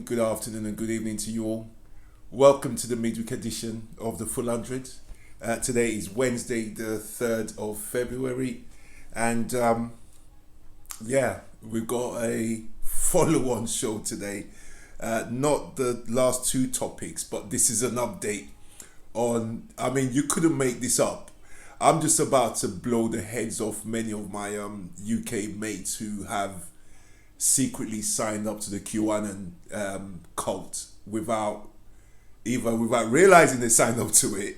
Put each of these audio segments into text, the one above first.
morning, good afternoon, and good evening to you all. Welcome to the midweek edition of the Full 100. Today is Wednesday, the 3rd of February, and we've got a follow-on show today. Not the last two topics, but this is an update on, you couldn't make this up. I'm just about to blow the heads off many of my UK mates who have secretly signed up to the QAnon cult without realizing they signed up to it,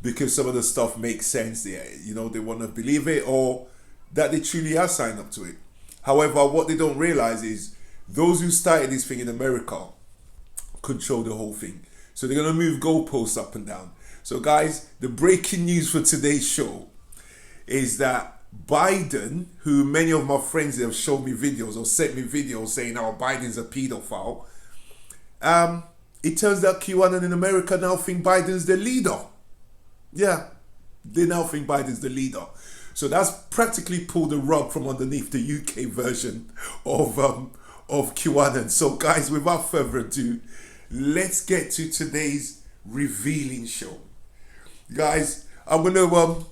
because some of the stuff makes sense. They want to believe it, or that they truly have signed up to it. However, what they don't realize is those who started this thing in America control the whole thing. So they're going to move goalposts up and down. So guys, the breaking news for today's show is that Biden, who many of my friends have shown me videos or sent me videos saying how Biden's a pedophile, it turns out QAnon in America now think Biden's the leader. Yeah, they now think Biden's the leader. So that's practically pulled the rug from underneath the UK version of QAnon. So guys, without further ado, let's get to today's revealing show. Guys, I'm gonna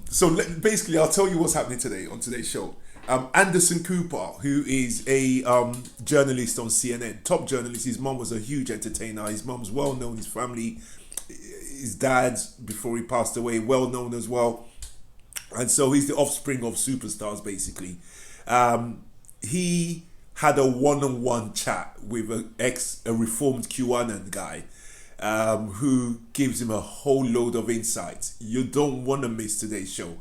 basically I'll tell you what's happening today on today's show. Anderson Cooper, who is a journalist on CNN, top journalist. His mom was a huge entertainer. His mom's well known. His family, his dad before he passed away, well known as well. And so he's the offspring of superstars, basically. He had a one-on-one chat with a reformed QAnon guy, who gives him a whole load of insights. You don't want to miss today's show,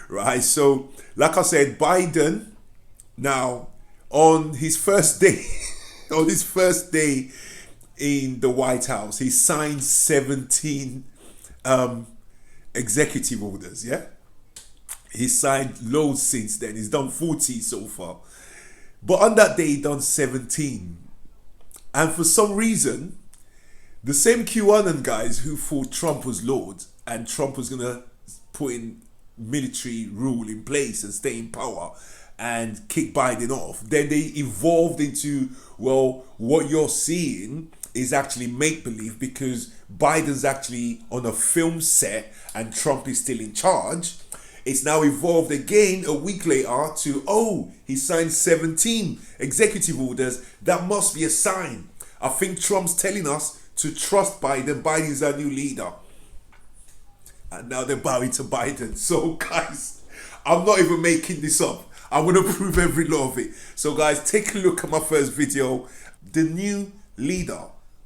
right? So, like I said, Biden now on his first day, in the White House, he signed 17 executive orders. Yeah, he signed loads since then. He's done 40 so far, but on that day he done 17, and for some reason, the same QAnon guys who thought Trump was Lord and Trump was going to put in military rule in place and stay in power and kick Biden off, then they evolved into, well, what you're seeing is actually make-believe because Biden's actually on a film set and Trump is still in charge. It's now evolved again a week later to, he signed 17 executive orders. That must be a sign. I think Trump's telling us to trust Biden. Biden's our new leader. And now they're bowing to Biden. So guys, I'm not even making this up. I'm going to prove every law of it. So guys, take a look at my first video. The new leader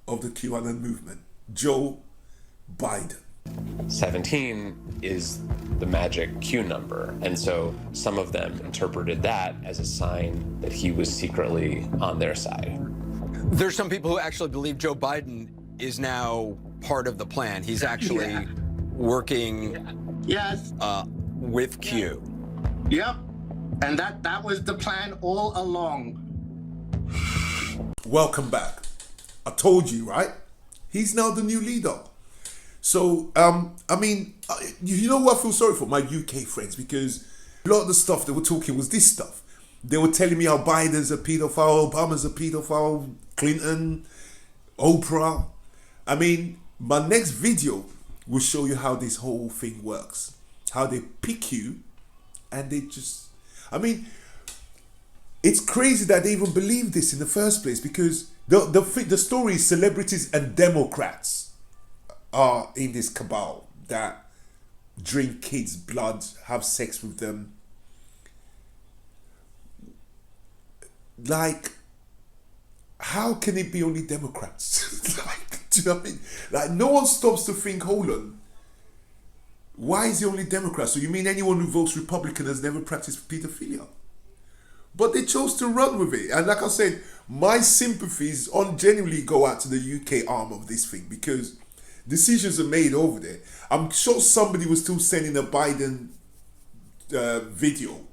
of the QAnon movement, Joe Biden. 17 is the magic Q number. And so some of them interpreted that as a sign that he was secretly on their side. There's some people who actually believe Joe Biden is now part of the plan. He's actually working with Q. Yep. And that was the plan all along. Welcome back. I told you, right? He's now the new leader. So, you know what I feel sorry for? My UK friends, because a lot of the stuff they were talking was this stuff. They were telling me how Biden's a pedophile, Obama's a pedophile, Clinton, Oprah. My next video will show you how this whole thing works. How they pick you and they just... it's crazy that they even believe this in the first place, because the story is celebrities and Democrats are in this cabal that drink kids' blood, have sex with them. Like, how can it be only Democrats? Do you know what I mean? Like, no one stops to think, hold on, why is it only Democrats? So you mean anyone who votes Republican has never practiced pedophilia? But they chose to run with it. And like I said, my sympathies genuinely go out to the UK arm of this thing, because decisions are made over there. I'm sure somebody was still sending a Biden video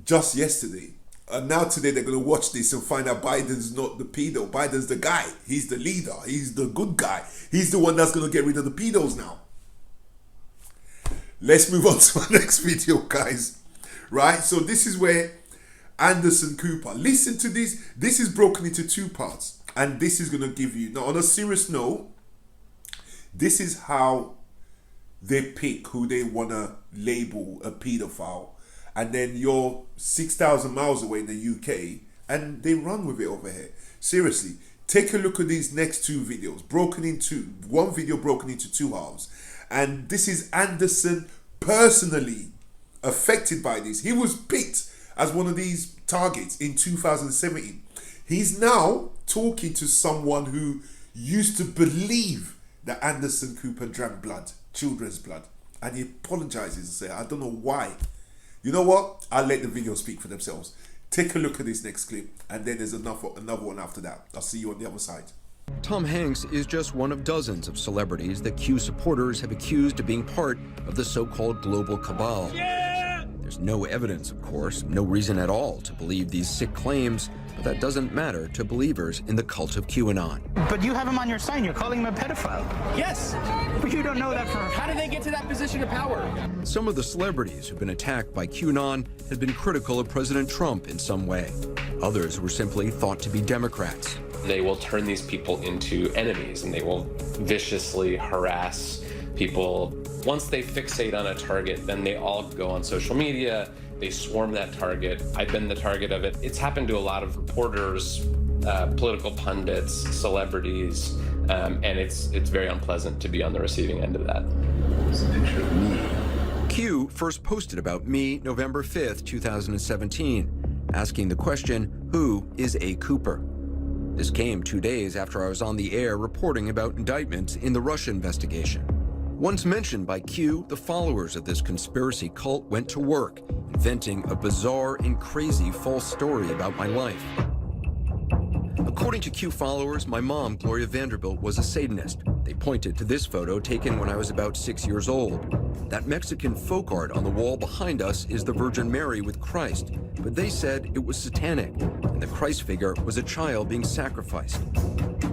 just yesterday. And now today they're going to watch this and find out Biden's not the pedo. Biden's the guy. He's the leader. He's the good guy. He's the one that's going to get rid of the pedos now. Let's move on to our next video, guys. Right? So this is where Anderson Cooper. Listen to this. This is broken into two parts. And this is going to give you... Now, on a serious note, this is how they pick who they want to label a pedophile. And then you're 6,000 miles away in the UK and they run with it over here. Seriously, take a look at these next two videos. One video broken into two halves. And this is Anderson personally affected by this. He was picked as one of these targets in 2017. He's now talking to someone who used to believe that Anderson Cooper drank blood, children's blood. And he apologizes and says, I don't know why. You know what? I'll let the videos speak for themselves. Take a look at this next clip, and then there's another one after that. I'll see you on the other side. Tom Hanks is just one of dozens of celebrities that Q supporters have accused of being part of the so-called global cabal. There's no evidence, of course, no reason at all to believe these sick claims, but that doesn't matter to believers in the cult of QAnon. But you have him on your sign. You're calling him a pedophile. Yes, But you don't know that for... how did they get to that position of power? Some of the celebrities who've been attacked by QAnon have been critical of President Trump in some way. Others were simply thought to be Democrats. They will turn these people into enemies and they will viciously harass people. Once they fixate on a target, then they all go on social media, they swarm that target. I've been the target of it. It's happened to a lot of reporters, political pundits, celebrities, and it's very unpleasant to be on the receiving end of that. It's a picture of me. Q first posted about me November 5th, 2017, asking the question, who is A. Cooper? This came 2 days after I was on the air reporting about indictments in the Russia investigation. Once mentioned by Q, the followers of this conspiracy cult went to work, inventing a bizarre and crazy false story about my life. According to Q followers, my mom, Gloria Vanderbilt, was a Satanist. They pointed to this photo taken when I was about 6 years old. That Mexican folk art on the wall behind us is the Virgin Mary with Christ, but they said it was satanic, and the Christ figure was a child being sacrificed.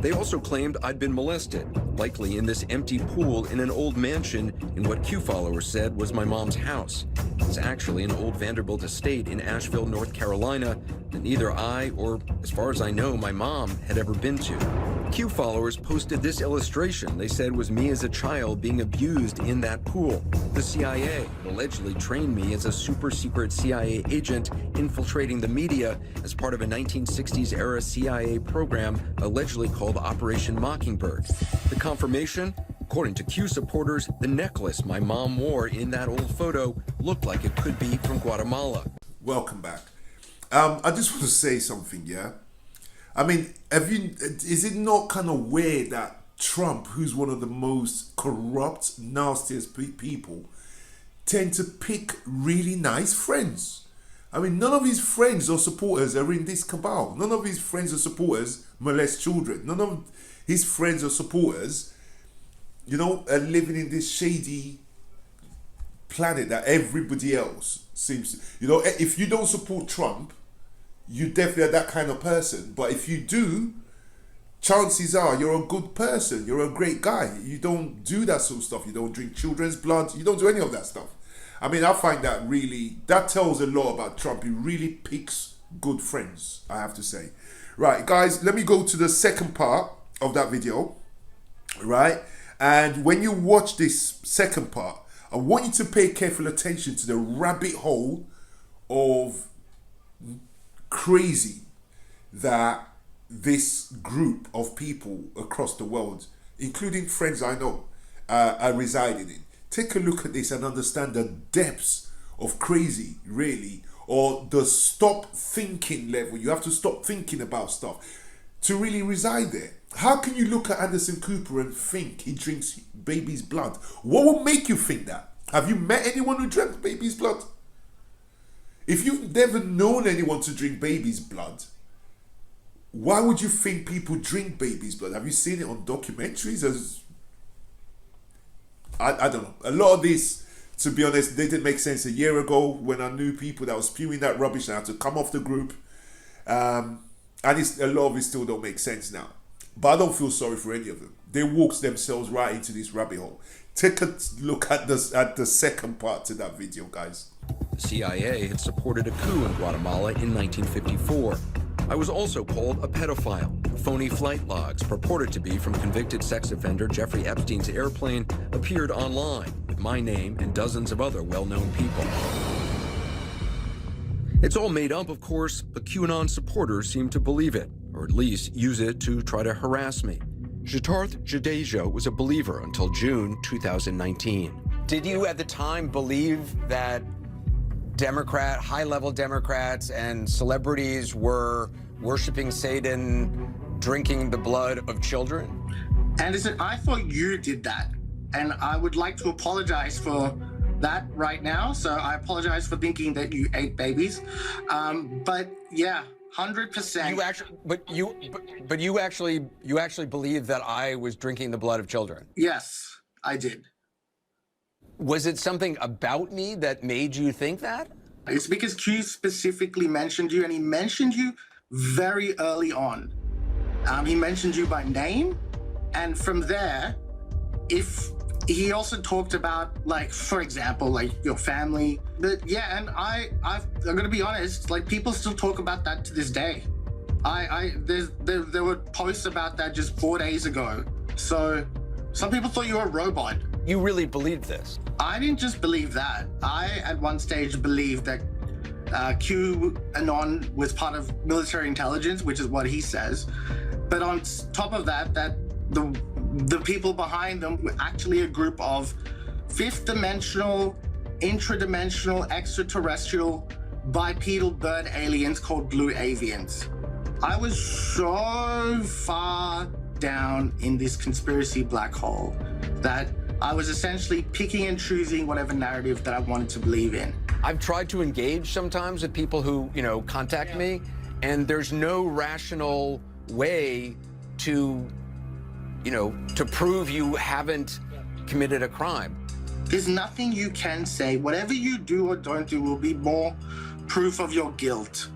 They also claimed I'd been molested, likely in this empty pool in an old mansion in what Q followers said was my mom's house. It's actually an old Vanderbilt estate in Asheville, North Carolina, that neither I or, as far as I know, my mom had ever been to. Q followers posted this illustration they said was me as a child being abused in that pool. The CIA allegedly trained me as a super secret CIA agent infiltrating the media as part of a 1960s era CIA program allegedly called Operation Mockingbird. The confirmation? According to Q supporters, the necklace my mom wore in that old photo looked like it could be from Guatemala. Welcome back. I just want to say something, yeah? I mean, is it not kind of weird that Trump, who's one of the most corrupt, nastiest people, tend to pick really nice friends? I mean, none of his friends or supporters are in this cabal. None of his friends or supporters molest children. None of his friends or supporters, you know, are living in this shady planet that everybody else seems to. You know, if you don't support Trump, you definitely are that kind of person. But if you do, chances are you're a good person. You're a great guy. You don't do that sort of stuff. You don't drink children's blood. You don't do any of that stuff. I mean, I find that tells a lot about Trump. He really picks good friends, I have to say. Right, guys, let me go to the second part of that video, right? And when you watch this second part, I want you to pay careful attention to the rabbit hole of crazy that this group of people across the world, including friends I know, are residing in. Take a look at this and understand the depths of crazy, really, or the stop thinking level. You have to stop thinking about stuff to really reside there. How can you look at Anderson Cooper and think he drinks baby's blood? What will make you think that? Have you met anyone who drank baby's blood? If you've never known anyone to drink baby's blood, why would you think people drink baby's blood? Have you seen it on documentaries? I don't know. A lot of this, to be honest, they didn't make sense a year ago when I knew people that were spewing that rubbish and I had to come off the group. And a lot of it still don't make sense now. But I don't feel sorry for any of them. They walked themselves right into this rabbit hole. Take a look at the second part to that video, guys. The CIA had supported a coup in Guatemala in 1954. I was also called a pedophile. Phony flight logs purported to be from convicted sex offender Jeffrey Epstein's airplane appeared online with my name and dozens of other well-known people. It's all made up, of course, but QAnon supporters seem to believe it, or at least use it to try to harass me. Siddharth Jadeja was a believer until June 2019. Did you at the time believe that high-level Democrats and celebrities were worshiping Satan, drinking the blood of children? Anderson, I thought you did that. And I would like to apologize for that right now. So I apologize for thinking that you ate babies. But yeah, 100%. You actually believe that I was drinking the blood of children? Yes, I did. Was it something about me that made you think that? It's because Q specifically mentioned you, and he mentioned you very early on. He mentioned you by name, and from there, if he also talked about, like, for example, like your family. But yeah, and I'm gonna be honest, like, people still talk about that to this day. There were posts about that just 4 days ago. So some people thought you were a robot. You really believed this? I didn't just believe that. I, at one stage, believed that QAnon was part of military intelligence, which is what he says. But on top of that, that the people behind them were actually a group of fifth dimensional, intradimensional, extraterrestrial, bipedal bird aliens called blue avians. I was so far down in this conspiracy black hole that I was essentially picking and choosing whatever narrative that I wanted to believe in. I've tried to engage sometimes with people who, contact me, and there's no rational way to prove you haven't committed a crime. There's nothing you can say. Whatever you do or don't do will be more proof of your guilt.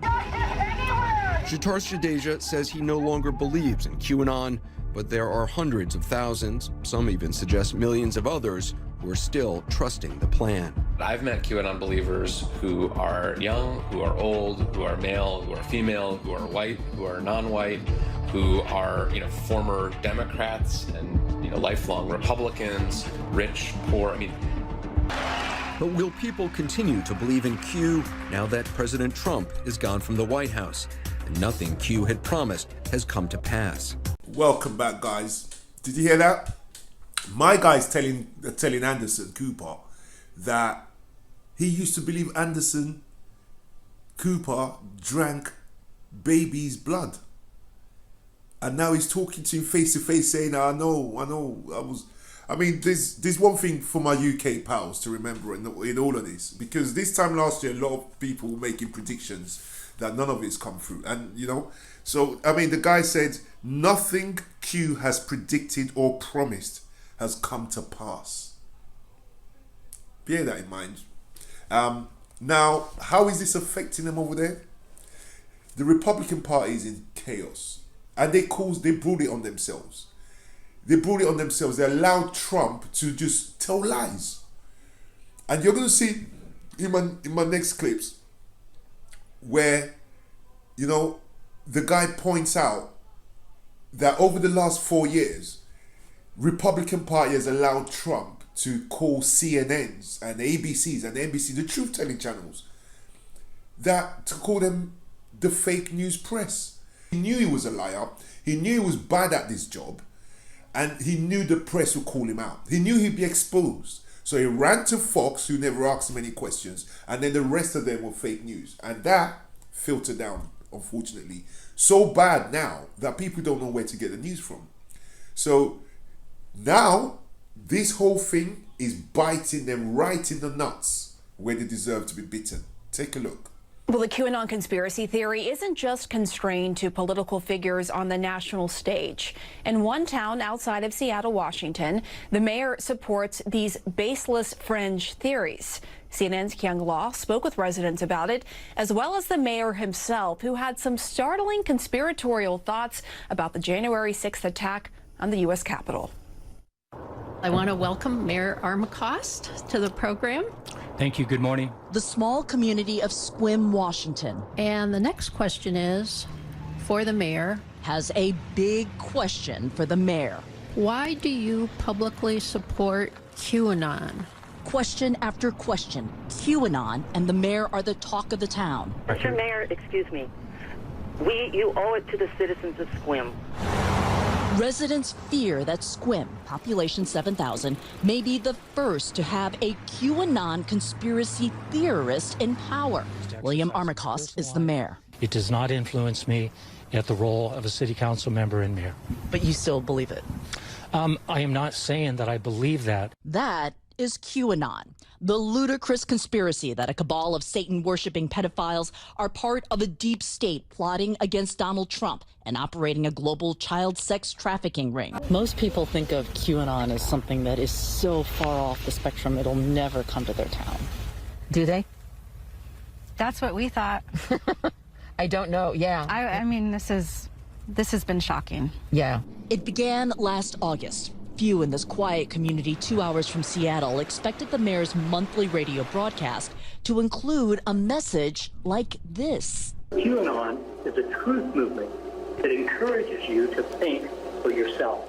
Siddharth Jadeja says he no longer believes in QAnon, but there are hundreds of thousands, some even suggest millions of others, who are still trusting the plan. I've met QAnon believers who are young, who are old, who are male, who are female, who are white, who are non-white, who are, former Democrats and, lifelong Republicans, rich, poor. But will people continue to believe in Q now that President Trump is gone from the White House and nothing Q had promised has come to pass? Welcome back, guys. Did you hear that? My guy's telling Anderson Cooper that he used to believe Anderson Cooper drank baby's blood. And now he's talking to him face to face saying, I know, there's one thing for my UK pals to remember in all of this, because this time last year, a lot of people were making predictions that none of it's come through. And, the guy said, nothing Q has predicted or promised has come to pass. Bear that in mind. Now, how is this affecting them over there? The Republican Party is in chaos. And they brought it on themselves. They allowed Trump to just tell lies. And you're going to see in my next clips where, the guy points out that over the last 4 years, Republican Party has allowed Trump to call CNNs and ABCs and NBC, the truth-telling channels, to call them the fake news press. He knew he was a liar. He knew he was bad at this job. And he knew the press would call him out. He knew he'd be exposed. So he ran to Fox, who never asked him any questions. And then the rest of them were fake news. And that filtered down, unfortunately. So bad now that people don't know where to get the news from. So now this whole thing is biting them right in the nuts where they deserve to be bitten. Take a look. Well, the QAnon conspiracy theory isn't just constrained to political figures on the national stage. In one town outside of Seattle, Washington, the mayor supports these baseless fringe theories. CNN's Kyung Law spoke with residents about it, as well as the mayor himself, who had some startling conspiratorial thoughts about the January 6th attack on the U.S. Capitol. I want to welcome Mayor Armacost to the program. Thank you. Good morning. The small community of Sequim, Washington. And the next question is for the mayor. Has a big question for the mayor. Why do you publicly support QAnon? Question after question. QAnon and the mayor are the talk of the town. Mr. Mayor, excuse me. You owe it to the citizens of Sequim. Residents fear that Sequim, population 7,000, may be the first to have a QAnon conspiracy theorist in power. William Armacost is the mayor. It does not influence me at the role of a city council member and mayor. But you still believe it? I am not saying that I believe that. That is QAnon, the ludicrous conspiracy that a cabal of Satan-worshipping pedophiles are part of a deep state plotting against Donald Trump and operating a global child sex trafficking ring. Most people think of QAnon as something that is so far off the spectrum it'll never come to their town. Do they? That's what we thought. I don't know. Yeah. I mean, this has been shocking. Yeah. It began last August. Few in this quiet community 2 hours from Seattle expected the mayor's monthly radio broadcast to include a message like this. QAnon is a truth movement that encourages you to think for yourself.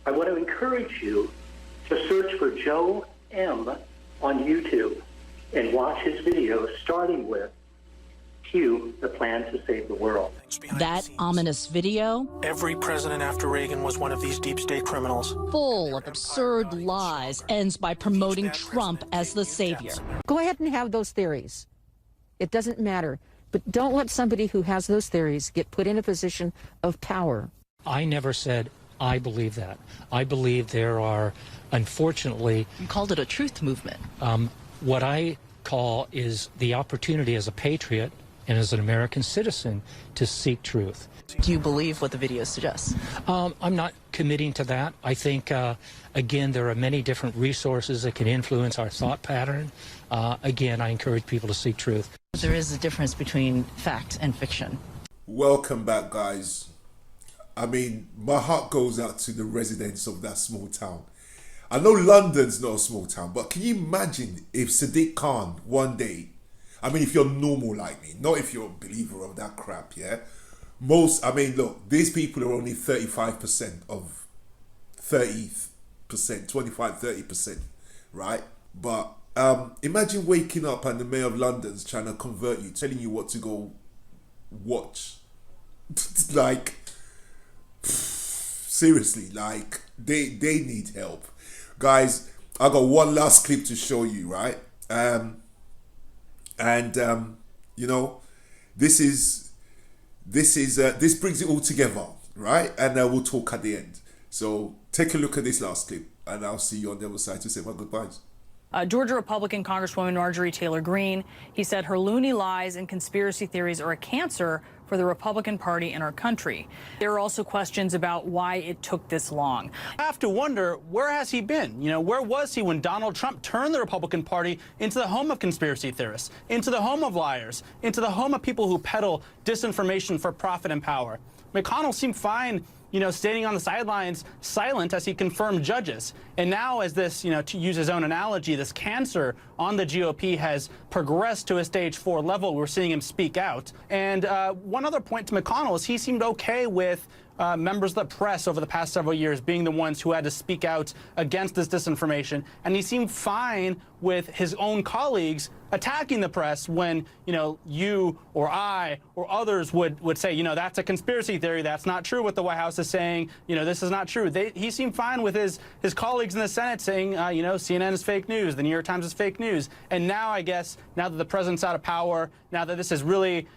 I want to encourage you to search for Joe M. on YouTube and watch his videos, starting with Q, the plan to save the world. That ominous video? Every president after Reagan was one of these deep state criminals. Full of absurd lies, ends by promoting Trump as the savior. Go ahead and have those theories. It doesn't matter. But don't let somebody who has those theories get put in a position of power. I never said I believe that. I believe there are, unfortunately... You called it a truth movement. What I call is the opportunity as a patriot and as an American citizen to seek truth. Do you believe what the video suggests? I'm not committing to that. I think, again, there are many different resources that can influence our thought pattern. Again, I encourage people to seek truth. There is a difference between fact and fiction. Welcome back, guys. I mean, my heart goes out to the residents of that small town. I know London's not a small town, but can you imagine if Sadiq Khan one day, I mean, if you're normal like me, not if you're a believer of that crap, yeah? Look, these people are only 35% of 30%, 25, 30%, right? But imagine waking up and the mayor of London's trying to convert you, telling you what to go watch. Like, seriously, like, they need help. Guys, I got one last clip to show you, right? You know, this brings it all together, right? And we'll talk at the end. So take a look at this last clip, and I'll see you on the other side to say my goodbyes. Georgia Republican Congresswoman Marjorie Taylor Greene, he said her loony lies and conspiracy theories are a cancer for the Republican Party in our country. There are also questions about why it took this long. I have to wonder, where has he been? You know, where was he when Donald Trump turned the Republican Party into the home of conspiracy theorists, into the home of liars, into the home of people who peddle disinformation for profit and power? McConnell seemed fine, you know, standing on the sidelines, silent as he confirmed judges. And now as this, you know, to use his own analogy, this cancer on the GOP has progressed to a stage 4 level, we're seeing him speak out. And one other point to McConnell is he seemed okay with members of the press over the past several years being the ones who had to speak out against this disinformation. And he seemed fine with his own colleagues attacking the press when, you know, you or I or others would say, you know, that's a conspiracy theory. That's not true what the White House is saying. You know, this is not true. He seemed fine with his colleagues in the Senate saying, you know, CNN is fake news. The New York Times is fake news. And now, I guess, now that the president's out of power, now that this is really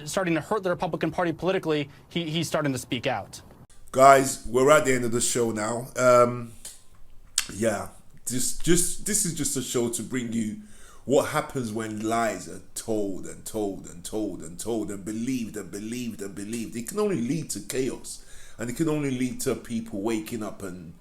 starting to hurt the Republican Party politically, he's starting to speak out. Guys, we're at the end of the show now. Yeah, this is just a show to bring you what happens when lies are told and told and told and told and believed and believed and believed. It can only lead to chaos, and it can only lead to people waking up and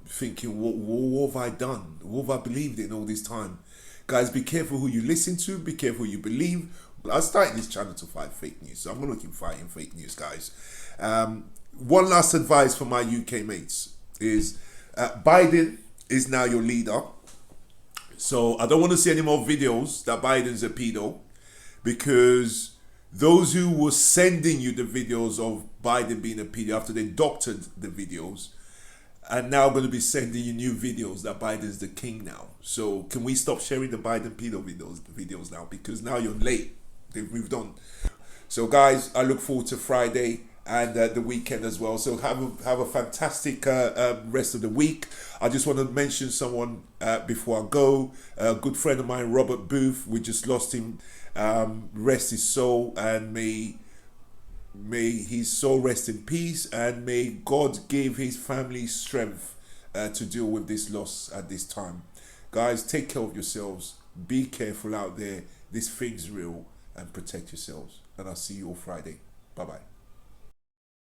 thinking, what have I done? What have I believed in all this time? Guys, be careful who you listen to, be careful who you believe. I started this channel to fight fake news, so I'm going to keep fighting fake news, guys. One last advice for my UK mates is Biden is now your leader. So I don't want to see any more videos that Biden's a pedo, because those who were sending you the videos of Biden being a pedo after they doctored the videos are now going to be sending you new videos that Biden's the king now. So can we stop sharing the Biden pedo videos now? Because now you're late. They've moved on. So guys, I look forward to Friday and the weekend as well. So have a fantastic rest of the week. I just want to mention someone before I go. A good friend of mine, Robert Booth. We just lost him. Rest his soul, and may his soul rest in peace, and may God give his family strength to deal with this loss at this time. Guys, take care of yourselves. Be careful out there. This thing's real, and protect yourselves. And I'll see you all Friday. Bye-bye.